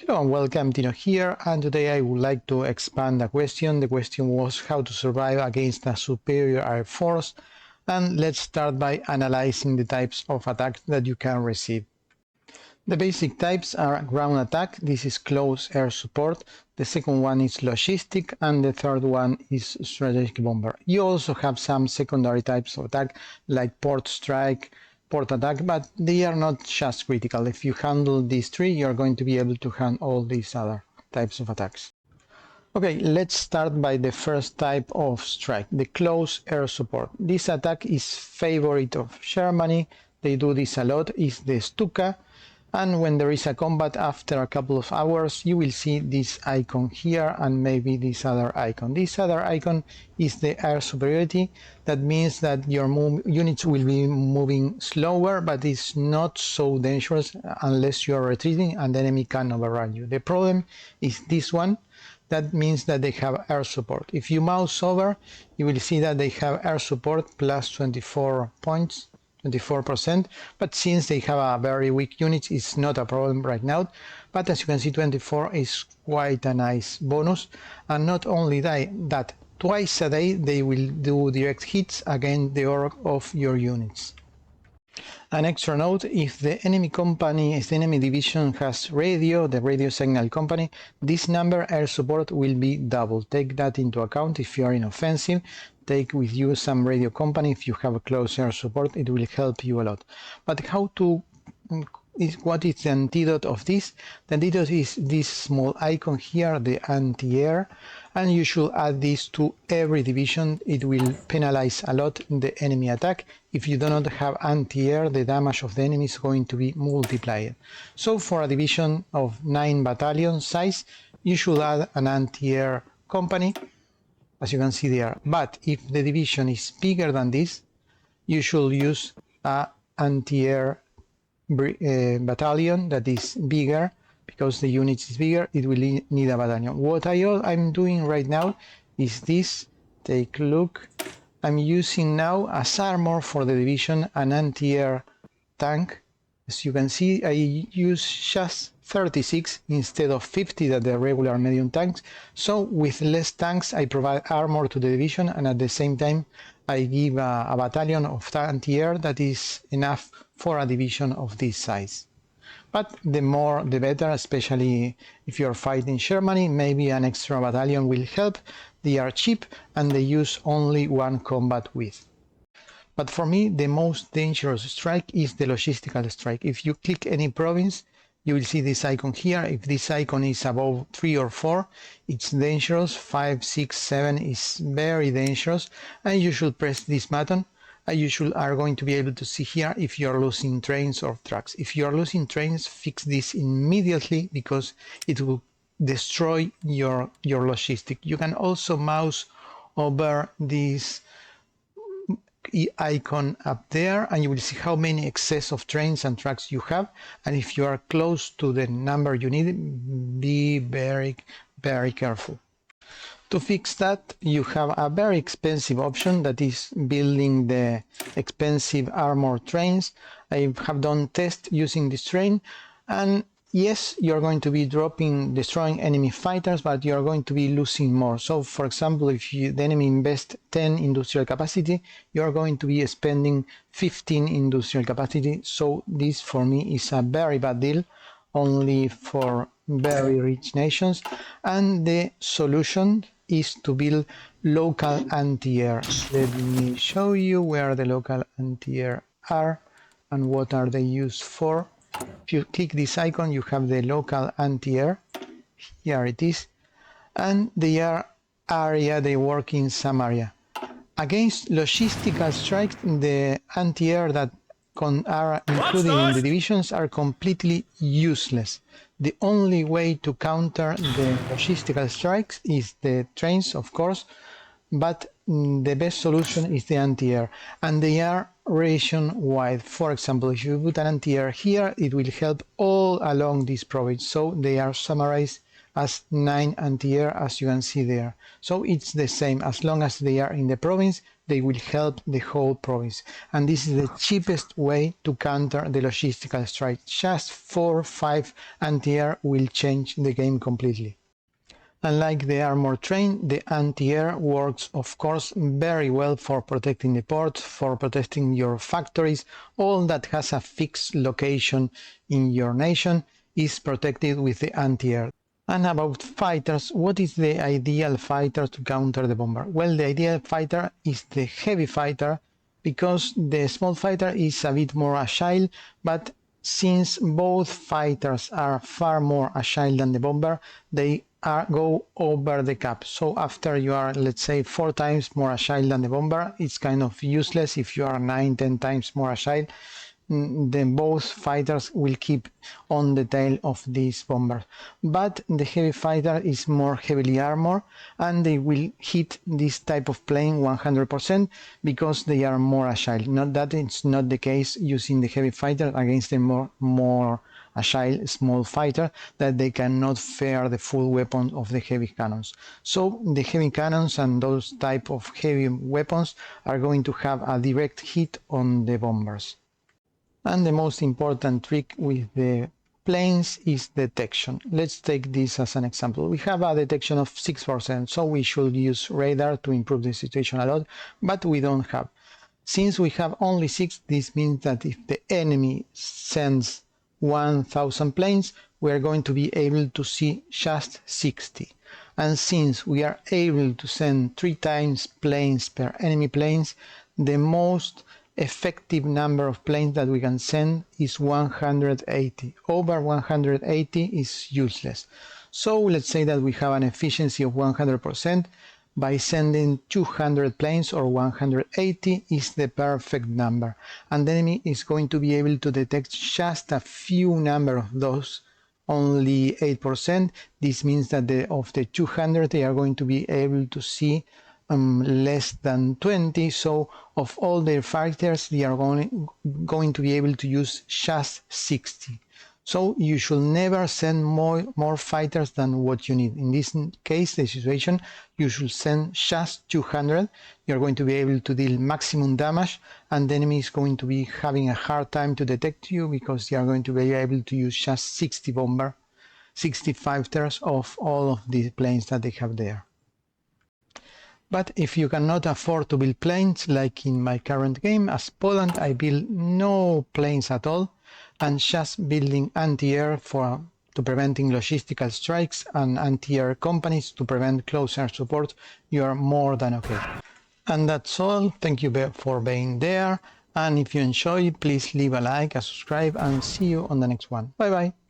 Hello and welcome, Tino here, and today I would like to expand the question. The question was how to survive against a superior air force, and let's start by analyzing the types of attacks that you can receive. The basic types are ground attack, this is close air support, the second one is logistic, and the third one is strategic bomber. You also have some secondary types of attack like port strike, port attack, but they are not just critical. If you handle these three, you're going to be able to handle all these other types of attacks. Okay, let's start by the first type of strike, the close air support. This attack is favorite of Germany. They do this a lot, is the Stuka. And when there is a combat after a couple of hours, you will see this icon here and maybe this other icon. This other icon is the air superiority. That means that your units will be moving slower, but it's not so dangerous unless you're retreating and the enemy can overrun you. The problem is this one. That means that they have air support. If you mouse over, you will see that they have air support plus 24 points. 24%, but since they have a very weak unit, it's not a problem right now. But as you can see, 24 is quite a nice bonus. And not only that, twice a day they will do direct hits against the org of your units. An extra note, if the enemy division has radio, the radio signal company, this number air support will be double. Take that into account if you are in offensive. Take with you some radio company. If you have a close air support, it will help you a lot. But what is the antidote of this? The antidote is this small icon here, the anti-air, and you should add this to every division. It will penalize a lot the enemy attack. If you do not have anti-air, the damage of the enemy is going to be multiplied. So for a division of 9 battalion size, you should add an anti-air company, as you can see there. But if the division is bigger than this, you should use an anti-air battalion that is bigger, because the unit is bigger. It will need a battalion. What I'm doing right now is this. Take a look. I'm using now as armor for the division an anti-air tank. As you can see, I use just 36 instead of 50 that the regular medium tanks. So with less tanks I provide armor to the division, and at the same time I give a battalion of anti-air that is enough for a division of this size. But the more the better, especially if you're fighting Germany. Maybe an extra battalion will help. They are cheap and they use only one combat width. But for me, the most dangerous strike is the logistical strike. If you click any province, you will see this icon here. If this icon is above 3 or 4, it's dangerous. 5, 6, 7 is very dangerous, and you should press this button. And you are going to be able to see here if you are losing trains or trucks. If you are losing trains, fix this immediately, because it will destroy your logistic. You can also mouse over this icon up there and you will see how many excess of trains and trucks you have, and if you are close to the number you need, be very careful. To fix that, you have a very expensive option, that is building the expensive armor trains. I have done tests using this train, and yes, you're going to be destroying enemy fighters, but you're going to be losing more. So for example, if the enemy invests 10 industrial capacity, you're going to be spending 15 industrial capacity. So this for me is a very bad deal, only for very rich nations. And the solution is to build local anti-air. Let me show you where the local anti-air are and what are they used for. If you click this icon, you have the local anti-air. Here it is. And they work in some area. Against logistical strikes, the anti-air that are included in the divisions are completely useless. The only way to counter the logistical strikes is the trains, of course, but the best solution is the anti-air, and they are region-wide. For example, if you put an anti-air here, it will help all along this province. So they are summarized as 9 anti-air, as you can see there. So it's the same. As long as they are in the province, they will help the whole province. And this is the cheapest way to counter the logistical strike. Just 4 or 5 anti-air will change the game completely. Unlike the armor train, the anti-air works, of course, very well for protecting the ports, for protecting your factories. All that has a fixed location in your nation is protected with the anti-air. And about fighters, what is the ideal fighter to counter the bomber? Well, the ideal fighter is the heavy fighter, because the small fighter is a bit more agile, but since both fighters are far more agile than the bomber, they go over the cap. So after you are, let's say, 4 times more agile than the bomber, it's kind of useless. If you are 9-10 times more agile, then both fighters will keep on the tail of these bombers. But the heavy fighter is more heavily armored, and they will hit this type of plane 100% because they are more agile. Not that it's not the case using the heavy fighter against the more agile small fighter, that they cannot fire the full weapon of the heavy cannons. So the heavy cannons and those type of heavy weapons are going to have a direct hit on the bombers. And the most important trick with the planes is detection. Let's take this as an example. We have a detection of 6%, so we should use radar to improve the situation a lot, but we don't have. Since we have only 6, this means that if the enemy sends 1,000 planes, we are going to be able to see just 60. And since we are able to send 3 times planes per enemy planes, the most effective number of planes that we can send is 180. Over 180 is useless. So let's say that we have an efficiency of 100%. By sending 200 planes, or 180 is the perfect number, and the enemy is going to be able to detect just a few number of those, only 8%. This means that of the 200 they are going to be able to see less than 20. So of all their fighters, they are going to be able to use just 60. So you should never send more fighters than what you need. In this case, the situation, you should send just 200. You're going to be able to deal maximum damage, and the enemy is going to be having a hard time to detect you because they are going to be able to use just 60 fighters of all of the planes that they have there. But if you cannot afford to build planes, like in my current game, as Poland, I build no planes at all, and just building anti-air to preventing logistical strikes and anti-air companies to prevent close air support, you are more than okay. And that's all. Thank you for being there. And if you enjoyed, please leave a like, a subscribe, and see you on the next one. Bye bye.